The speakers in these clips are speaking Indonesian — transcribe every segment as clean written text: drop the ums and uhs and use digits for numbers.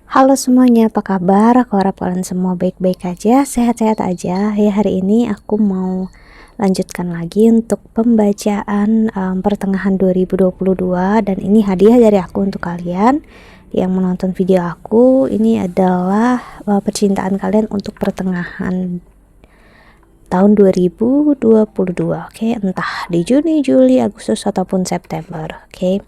Halo semuanya, apa kabar? Aku harap kalian semua baik-baik aja, sehat-sehat aja. Ya, hari ini aku mau lanjutkan lagi untuk pembacaan pertengahan 2022, dan ini hadiah dari aku untuk kalian yang menonton video aku. Ini adalah percintaan kalian untuk pertengahan tahun 2022, oke? Entah di Juni, Juli, Agustus, ataupun September, oke?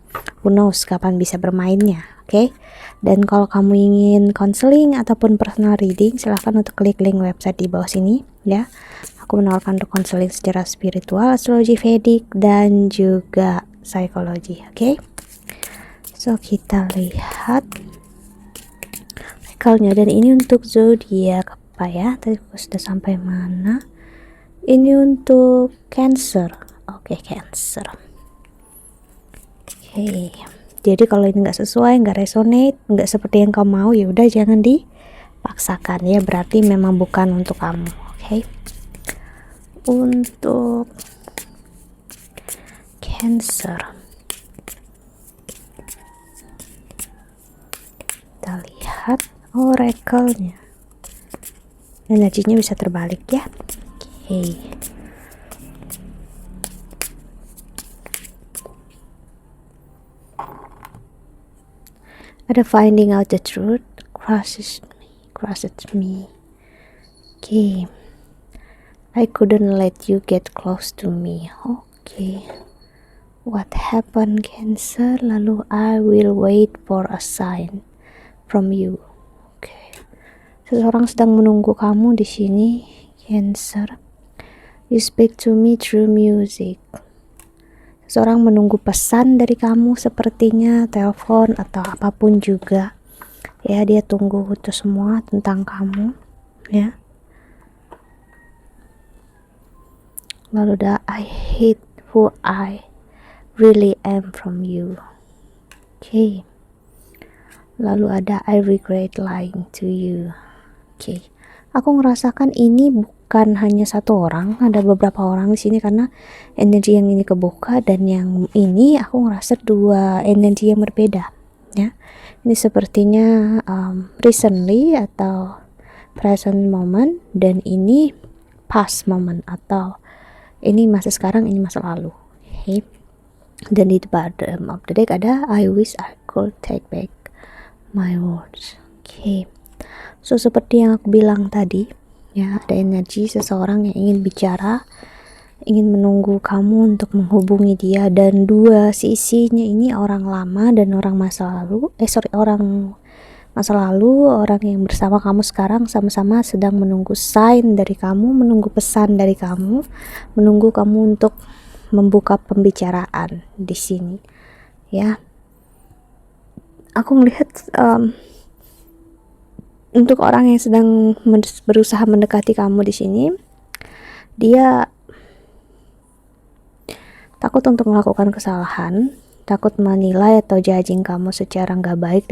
Who knows kapan bisa bermainnya, oke? Dan kalau kamu ingin konseling ataupun personal reading, silahkan untuk klik link website di bawah sini, ya. Aku menawarkan untuk konseling secara spiritual, astrologi Vedic, dan juga psikologi, oke? So, kita lihat rekalnya, dan ini untuk zodiak apa ya? Tadi aku sudah sampai mana? Ini untuk Cancer. Oke, Cancer. Oke. Jadi kalau ini nggak sesuai, nggak resonate, nggak seperti yang kamu mau, ya udah jangan dipaksakan ya. Berarti memang bukan untuk kamu. Oke. Untuk Cancer, kita lihat oracle-nya. Energinya bisa terbalik ya. Oke. Ada finding out the truth crushes me. Okay. I couldn't let you get close to me. Okay. What happened, Cancer? Lalu I will wait for a sign from you. Okay. Seseorang sedang menunggu kamu di sini, Cancer. You speak to me through music. Seseorang menunggu pesan dari kamu, sepertinya telepon atau apapun juga. Ya, dia tunggu itu semua tentang kamu, ya. Lalu ada I hate who I really am from you. Okay. Lalu ada I regret lying to you. Okay. Aku ngerasakan ini bukan hanya satu orang, ada beberapa orang di sini karena energi yang ini kebuka dan yang ini aku ngerasa dua energi yang berbeda, ya. Ini sepertinya recently atau present moment, dan ini past moment atau ini masa sekarang, ini masa lalu. Okay. Dan di bottom of the deck ada I wish I could take back my words. Okay. So seperti yang aku bilang tadi, ya, ada energi seseorang yang ingin bicara, ingin menunggu kamu untuk menghubungi dia, dan dua sisinya ini orang lama dan orang masa lalu. Orang masa lalu, orang yang bersama kamu sekarang sama-sama sedang menunggu sign dari kamu, menunggu pesan dari kamu, menunggu kamu untuk membuka pembicaraan di sini, ya. Aku melihat untuk orang yang sedang berusaha mendekati kamu di sini, dia takut untuk melakukan kesalahan, takut menilai atau judging kamu secara nggak baik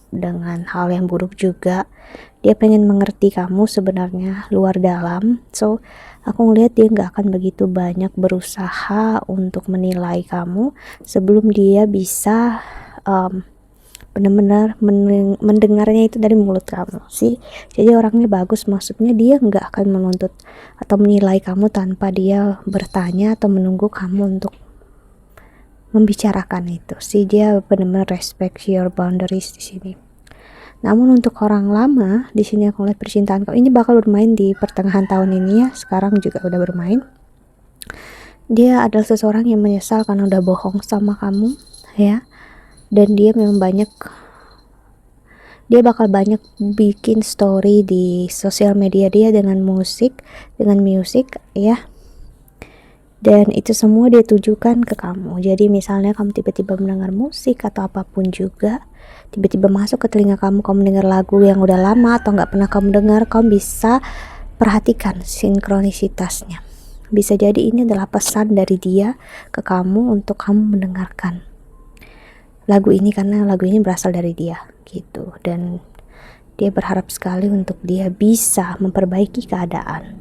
dengan hal yang buruk juga. Dia pengen mengerti kamu sebenarnya luar dalam. So aku ngelihat dia nggak akan begitu banyak berusaha untuk menilai kamu sebelum dia bisa benar-benar mendengarnya itu dari mulut kamu sih. Jadi orangnya bagus, maksudnya dia nggak akan menuntut atau menilai kamu tanpa dia bertanya atau menunggu kamu untuk membicarakan itu sih. Dia benar-benar respect your boundaries di sini. Namun untuk orang lama di sini aku lihat percintaan kau ini bakal bermain di pertengahan tahun ini ya. Sekarang juga udah bermain. Dia adalah seseorang yang menyesal karena udah bohong sama kamu, ya. Dan dia memang dia bakal banyak bikin story di sosial media dia dengan musik, ya. Dan itu semua dia tujukan ke kamu. Jadi misalnya kamu tiba-tiba mendengar musik atau apapun juga, tiba-tiba masuk ke telinga kamu dengar lagu yang udah lama atau nggak pernah kamu dengar, kamu bisa perhatikan sinkronisitasnya. Bisa jadi ini adalah pesan dari dia ke kamu untuk kamu mendengarkan lagu ini karena lagu ini berasal dari dia gitu, dan dia berharap sekali untuk dia bisa memperbaiki keadaan.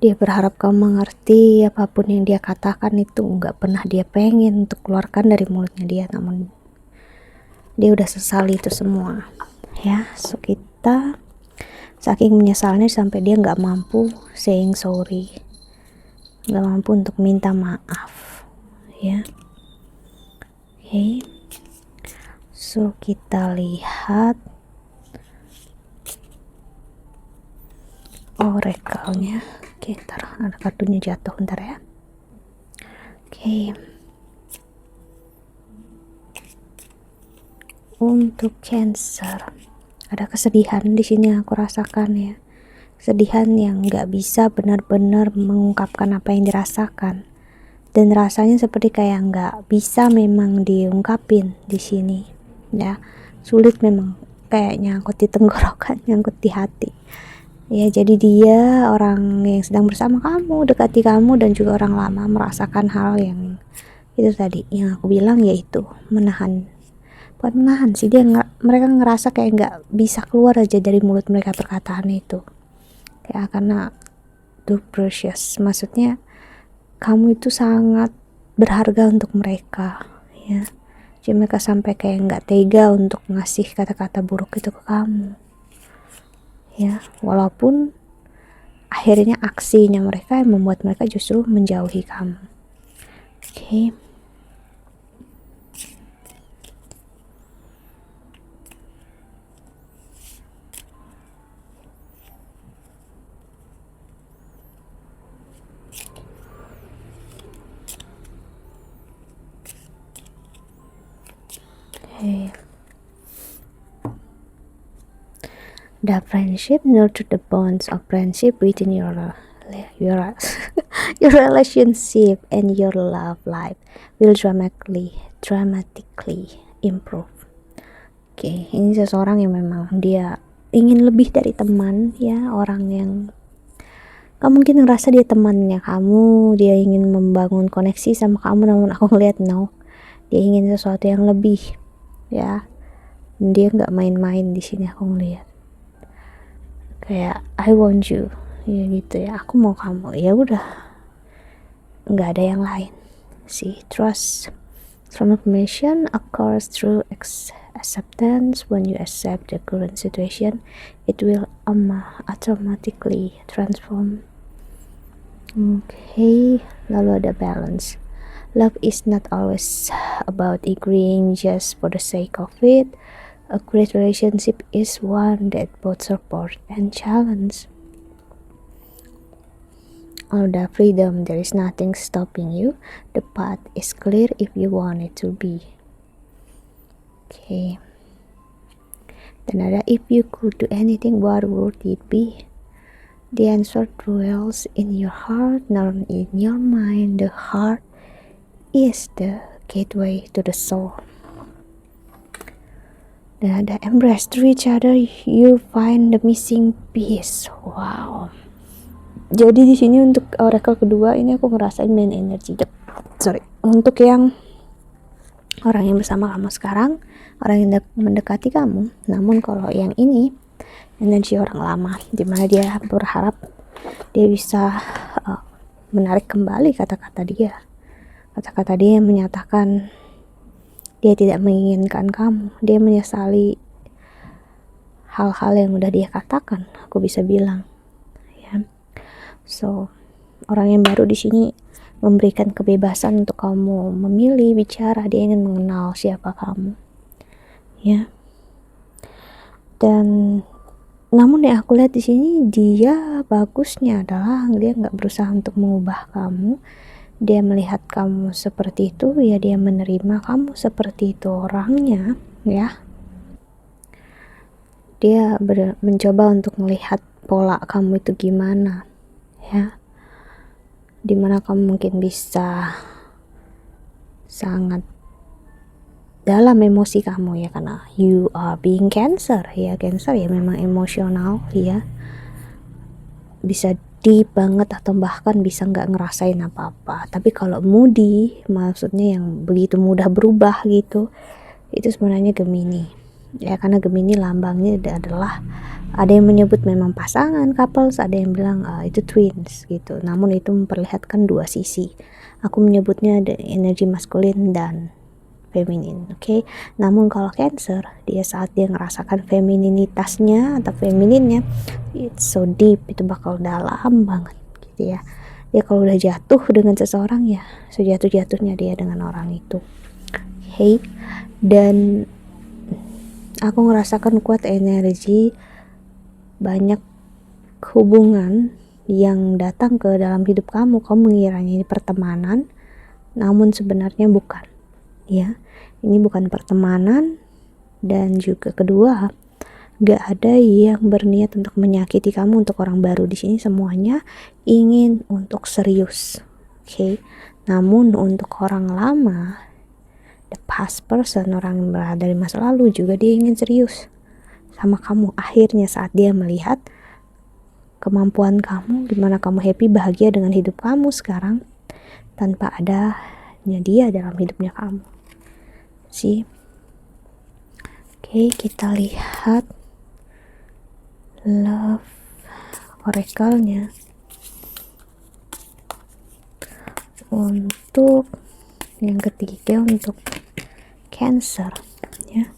Dia berharap kamu mengerti apapun yang dia katakan itu nggak pernah dia pengen untuk keluarkan dari mulutnya dia, namun dia udah sesali itu semua ya. So kita saking menyesalnya sampai dia nggak mampu saying sorry, nggak mampu untuk minta maaf ya. Oke. So kita lihat oracle-nya. Oke, ada kartunya jatuh, bentar ya. Oke. Untuk Cancer, ada kesedihan di sini aku rasakan ya. Kesedihan yang nggak bisa benar-benar mengungkapkan apa yang dirasakan, dan rasanya seperti kayak nggak bisa memang diungkapin di sini ya. Sulit memang, kayak nyangkut di tenggorokan, nyangkut di hati ya. Jadi dia orang yang sedang bersama kamu, dekati kamu, dan juga orang lama merasakan hal yang itu tadi yang aku bilang, yaitu menahan. Bukan menahan sih, mereka ngerasa kayak nggak bisa keluar aja dari mulut mereka perkataan itu, kayak karena too precious, maksudnya kamu itu sangat berharga untuk mereka ya. Jadi mereka sampai kayak nggak tega untuk ngasih kata-kata buruk itu ke kamu ya, walaupun akhirnya aksinya mereka yang membuat mereka justru menjauhi kamu. Oke. The friendship nurture the bonds of friendship within your your relationship, and your love life will dramatically improve. Oke, ini seseorang yang memang dia ingin lebih dari teman ya, orang yang kamu mungkin ngerasa dia temannya kamu, dia ingin membangun koneksi sama kamu, namun aku ngeliat no, dia ingin sesuatu yang lebih ya. Dia nggak main-main di sini, aku ngeliat kayak I want you ya gitu ya, aku mau kamu, ya udah, nggak ada yang lain sih. Transformation occurs through acceptance. When you accept the current situation, it will automatically transform. Okay, lalu ada balance. Love is not always about agreeing just for the sake of it. A great relationship is one that both support and challenge. All the freedom, there is nothing stopping you. The path is clear if you want it to be. Okay. Dan ada, if you could do anything, what would it be? The answer dwells in your heart, not in your mind. The heart is the gateway to the soul. Dan ada embrace through each other, you find the missing piece. Wow. Jadi di sini untuk oracle kedua ini aku ngerasain main energy. Untuk yang orang yang bersama kamu sekarang, orang yang mendekati kamu. Namun kalau yang ini energi orang lama, dimana dia berharap dia bisa menarik kembali kata-kata dia yang menyatakan dia tidak menginginkan kamu, dia menyesali hal-hal yang udah dia katakan, aku bisa bilang ya. So orang yang baru di sini memberikan kebebasan untuk kamu memilih bicara, dia ingin mengenal siapa kamu ya. Dan namun yang aku lihat di sini, dia bagusnya adalah dia nggak berusaha untuk mengubah kamu. Dia melihat kamu seperti itu ya, dia menerima kamu seperti itu orangnya ya. Dia mencoba untuk melihat pola kamu itu gimana ya, dimana kamu mungkin bisa sangat dalam emosi kamu ya, karena you are being Cancer ya. Cancer ya memang emosional ya, bisa deep banget atau bahkan bisa nggak ngerasain apa-apa. Tapi kalau moody, maksudnya yang begitu mudah berubah gitu, itu sebenarnya Gemini ya, karena Gemini lambangnya adalah, ada yang menyebut memang pasangan, couples, ada yang bilang itu twins gitu. Namun itu memperlihatkan dua sisi. Aku menyebutnya ada energi maskulin dan feminin, oke? Namun kalau Cancer, dia saat dia ngerasakan femininitasnya atau femininnya, it's so deep, itu bakal dalam banget gitu ya. Dia kalau udah jatuh dengan seseorang ya sejatuh-jatuhnya dia dengan orang itu. Oke? Dan aku ngerasakan kuat energi banyak hubungan yang datang ke dalam hidup kamu mengiranya ini pertemanan, namun sebenarnya bukan ya. Ini bukan pertemanan, dan juga kedua gak ada yang berniat untuk menyakiti kamu untuk orang baru. Di sini semuanya ingin untuk serius, oke? Namun untuk orang lama, the past person, orang yang berada di masa lalu, juga dia ingin serius sama kamu. Akhirnya saat dia melihat kemampuan kamu, dimana kamu happy, bahagia dengan hidup kamu sekarang tanpa adanya dia dalam hidupnya kamu. Oke, kita lihat love oracle-nya untuk yang ketiga, untuk Cancer ya.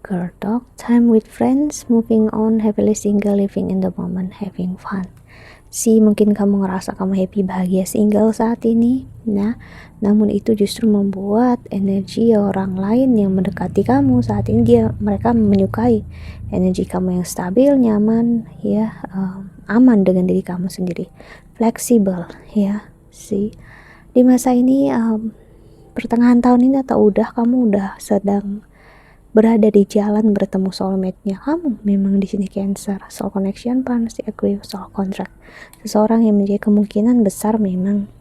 Girl talk, time with friends, moving on, happily single, living in the moment, having fun. Mungkin kamu ngerasa kamu happy, bahagia single saat ini, nah, namun itu justru membuat energi orang lain yang mendekati kamu saat ini, mereka menyukai energi kamu yang stabil, nyaman, ya, aman dengan diri kamu sendiri, fleksibel, ya. Di masa ini, pertengahan tahun ini atau kamu udah sedang berada di jalan bertemu soulmate-nya kamu. Memang di sini Cancer, soul connection, partnership, agree, soul contract. Seseorang yang menjadi kemungkinan besar memang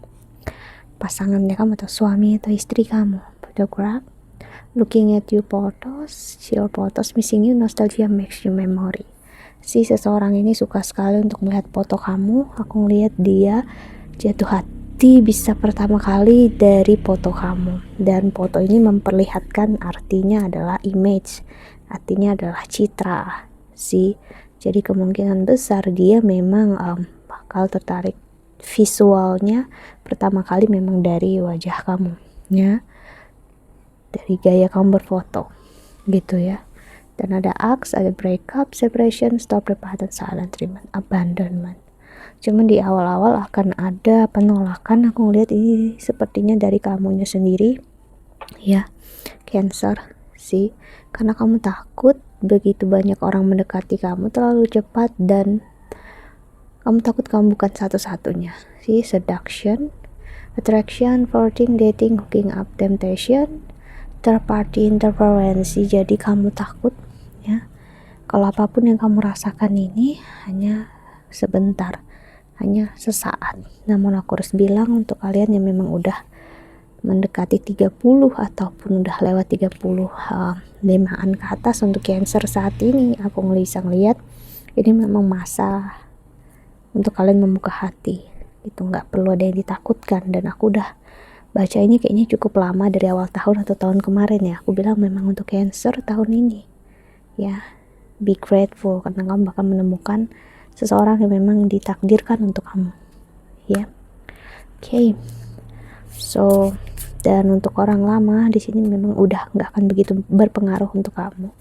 pasangannya kamu atau suami atau istri kamu. Photograph, looking at your photos, missing you, nostalgia makes you memory. Seseorang ini suka sekali untuk melihat foto kamu. Aku ngelihat dia jatuh hati bisa pertama kali dari foto kamu, dan foto ini memperlihatkan, artinya adalah image, artinya adalah citra. Jadi kemungkinan besar dia memang bakal tertarik visualnya pertama kali memang dari wajah kamu ya, dari gaya kamu berfoto gitu ya. Dan ada axe, ada breakup, separation, stop, repentance, silent treatment, abandonment. Cuman di awal-awal akan ada penolakan. Aku ngeliat ini sepertinya dari kamunya sendiri ya, Cancer, karena kamu takut begitu banyak orang mendekati kamu terlalu cepat, dan kamu takut kamu bukan satu-satunya. Seduction, attraction, flirting, dating, hooking up, temptation, third party interference. Jadi kamu takut ya, kalau apapun yang kamu rasakan ini hanya sebentar, hanya sesaat. Namun aku harus bilang untuk kalian yang memang udah mendekati 30 ataupun udah lewat 35an ke atas, untuk Cancer saat ini aku bisa ngeliat ini memang masa untuk kalian membuka hati. Itu nggak perlu ada yang ditakutkan, dan aku udah baca ini kayaknya cukup lama, dari awal tahun atau tahun kemarin ya. Aku bilang memang untuk Cancer tahun ini ya, be grateful karena kamu bakal menemukan seseorang yang memang ditakdirkan untuk kamu ya. Oke. Dan untuk orang lama di sini memang udah nggak akan begitu berpengaruh untuk kamu.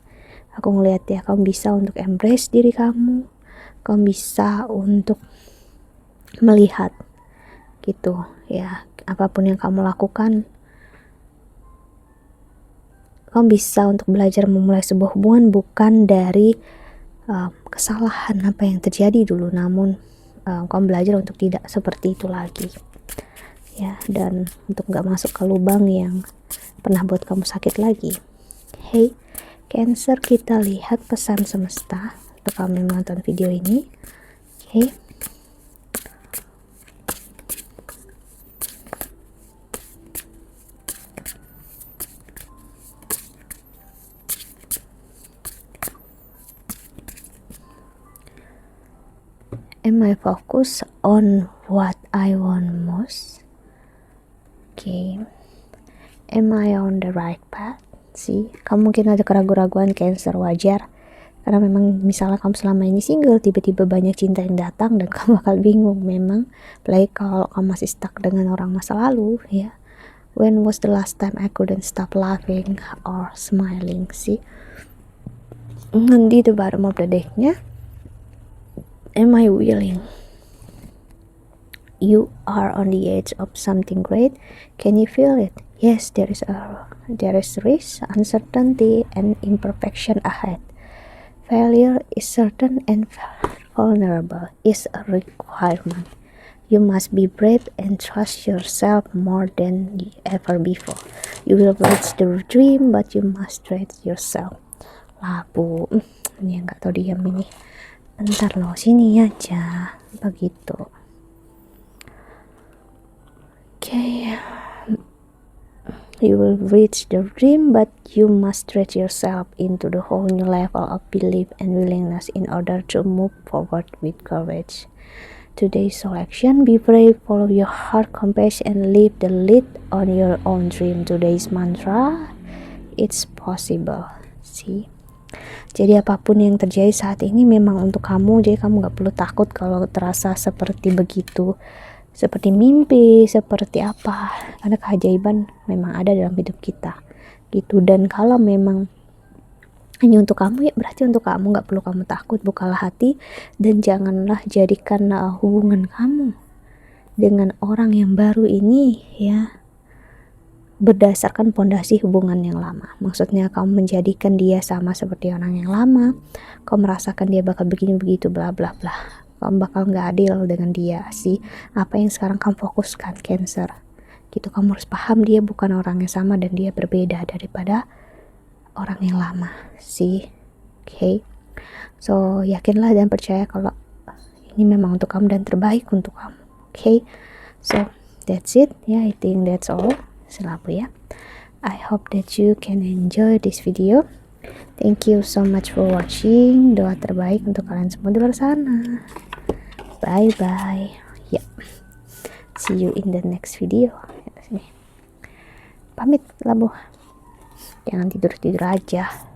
Aku ngelihat ya, kamu bisa untuk embrace diri kamu bisa untuk melihat gitu ya, apapun yang kamu lakukan, kamu bisa untuk belajar memulai sebuah hubungan bukan dari kesalahan apa yang terjadi dulu, namun kamu belajar untuk tidak seperti itu lagi ya, dan untuk gak masuk ke lubang yang pernah buat kamu sakit lagi. Hey Cancer, kita lihat pesan semesta waktu kamu menonton video ini. Okay. Am I focused on what I want most? Okay. Am I on the right path? See, kamu mungkin ada keraguan-keraguan Cancer, wajar. Karena memang misalnya kamu selama ini single, tiba-tiba banyak cinta yang datang dan kamu bakal bingung. Memang, apalagi kalau kamu masih stuck dengan orang masa lalu, ya. When was the last time I couldn't stop laughing or smiling? See, nanti the bottom of the deck-nya, am I willing? You are on the edge of something great. Can you feel it? Yes, there is risk, uncertainty, and imperfection ahead. Failure is certain and vulnerable is a requirement. You must be brave and trust yourself more than ever before. You will reach the dream, but you must trust yourself. Labu, ini nggak tahu diam ini. Bentar loh, sini aja. Begitu. Okay. You will reach the dream, but you must stretch yourself into the whole new level of belief and willingness in order to move forward with courage. Today's selection: be brave, follow your heart, compassion, and leave the lead on your own dream. Today's mantra: it's possible. See? Jadi apapun yang terjadi saat ini memang untuk kamu, jadi kamu gak perlu takut kalau terasa seperti begitu, seperti mimpi, seperti apa, karena keajaiban memang ada dalam hidup kita gitu. Dan kalau memang hanya untuk kamu, ya berarti untuk kamu, gak perlu kamu takut. Bukalah hati dan janganlah jadikan hubungan kamu dengan orang yang baru ini ya berdasarkan pondasi hubungan yang lama. Maksudnya kamu menjadikan dia sama seperti orang yang lama, kamu merasakan dia bakal begini begitu bla bla bla, kamu bakal gak adil dengan dia sih. Apa yang sekarang kamu fokuskan Cancer gitu, kamu harus paham dia bukan orang yang sama dan dia berbeda daripada orang yang lama sih. Okay, so yakinlah dan percaya kalau ini memang untuk kamu dan terbaik untuk kamu. Okay, so that's it ya, I think that's all. Selalu ya, I hope that you can enjoy this video. Thank you so much for watching. Doa terbaik untuk kalian semua di luar sana. Bye bye. Ya, see you in the next video. Pamit Labu, jangan tidur aja.